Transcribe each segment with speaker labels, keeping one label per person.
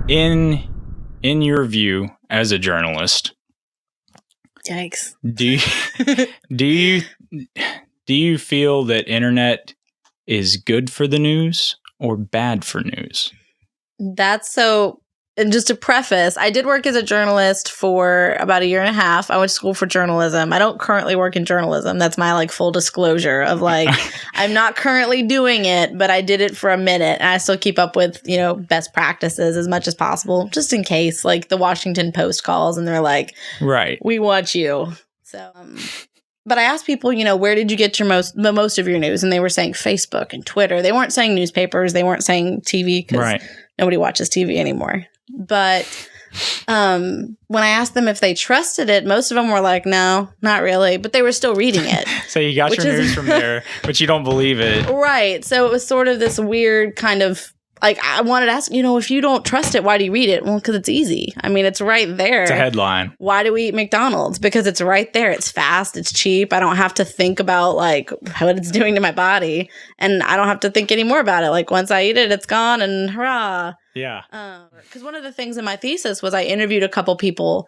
Speaker 1: in your view as a journalist,
Speaker 2: yikes,
Speaker 1: do you feel that internet is good for the news or bad for news?
Speaker 2: That's so. And just to preface, I did work as a journalist for about 1.5 years. I went to school for journalism. I don't currently work in journalism. That's my like full disclosure of like, I'm not currently doing it, but I did it for a minute. And I still keep up with, best practices as much as possible, just in case like the Washington Post calls and they're like,
Speaker 1: right,
Speaker 2: we want you. So, but I asked people, where did you get the most of your news? And they were saying Facebook and Twitter. They weren't saying newspapers. They weren't saying TV because nobody watches TV anymore. But when I asked them if they trusted it, most of them were like, no, not really. But they were still reading it.
Speaker 1: So you got your news from there, but you don't believe it.
Speaker 2: Right. So it was sort of this weird kind of, like, I wanted to ask, if you don't trust it, why do you read it? Well, because it's easy. I mean, it's right there.
Speaker 1: It's a headline.
Speaker 2: Why do we eat McDonald's? Because it's right there. It's fast. It's cheap. I don't have to think about, like, what it's doing to my body. And I don't have to think any more about it. Like, once I eat it, it's gone and hurrah.
Speaker 1: Yeah.
Speaker 2: Because one of the things in my thesis was I interviewed a couple people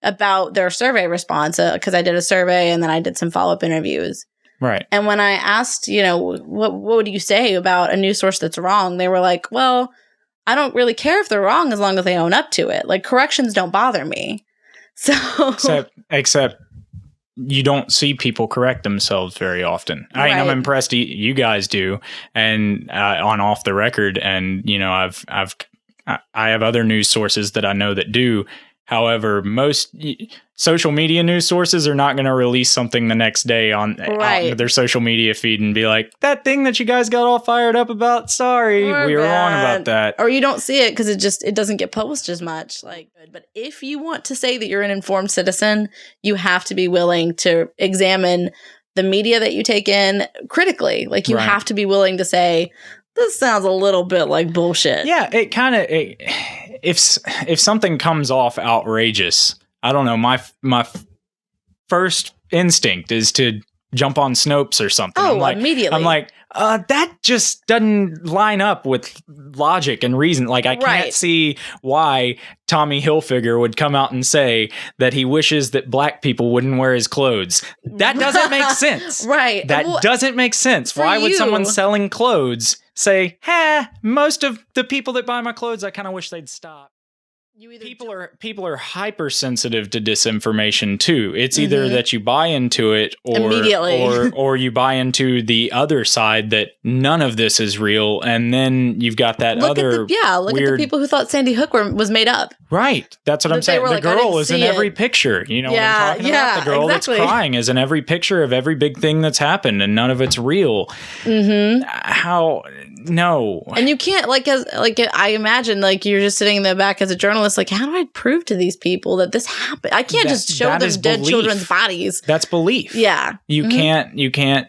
Speaker 2: about their survey response because I did a survey and then I did some follow-up interviews.
Speaker 1: Right.
Speaker 2: And when I asked, what would you say about a news source that's wrong? They were like, well, I don't really care if they're wrong as long as they own up to it. Like, corrections don't bother me. So
Speaker 1: except you don't see people correct themselves very often. I mean, I'm impressed you guys do, and on Off the Record, and I have other news sources that I know that do. However, most social media news sources are not going to release something the next day on their social media feed and be like, that thing that you guys got all fired up about, sorry, we were wrong about that.
Speaker 2: Or you don't see it because it doesn't get published as much. But if you want to say that you're an informed citizen, you have to be willing to examine the media that you take in critically. Like, you have to be willing to say, this sounds a little bit like bullshit.
Speaker 1: Yeah, it kind of... If something comes off outrageous, I don't know, my first instinct is to jump on Snopes or something.
Speaker 2: Oh, immediately.
Speaker 1: I'm like, that just doesn't line up with logic and reason. Like, I can't see why Tommy Hilfiger would come out and say that he wishes that black people wouldn't wear his clothes. That doesn't make sense.
Speaker 2: Right.
Speaker 1: That doesn't make sense. Why would someone selling clothes say, most of the people that buy my clothes, I kind of wish they'd stop? People are hypersensitive to disinformation too. It's either that you buy into it or you buy into the other side that none of this is real, and then you've got that look at
Speaker 2: the people who thought Sandy Hook was made up.
Speaker 1: Right. That's what I'm saying. The girl is in every picture. You know what I'm talking about? The girl that's crying is in every picture of every big thing that's happened, and none of it's real. How? No.
Speaker 2: And you can't, I imagine, you're just sitting in the back as a journalist, how do I prove to these people that this happened? I can't just show them dead children's bodies.
Speaker 1: That's belief.
Speaker 2: Yeah.
Speaker 1: You can't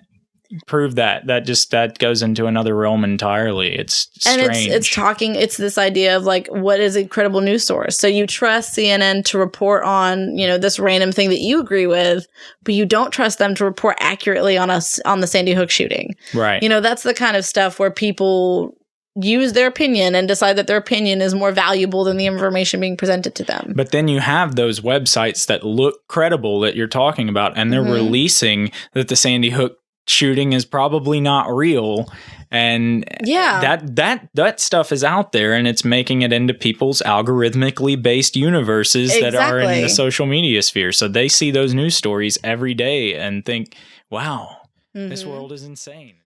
Speaker 1: prove that. That goes into another realm entirely. It's strange.
Speaker 2: And it's this idea of what is a credible news source? So you trust CNN to report on, this random thing that you agree with, but you don't trust them to report accurately on the Sandy Hook shooting.
Speaker 1: Right.
Speaker 2: That's the kind of stuff where people use their opinion and decide that their opinion is more valuable than the information being presented to them.
Speaker 1: But then you have those websites that look credible that you're talking about, and they're releasing that the Sandy Hook shooting is probably not real, and that stuff is out there, and it's making it into people's algorithmically based universes that are in the social media sphere. So they see those news stories every day and think, wow, this world is insane.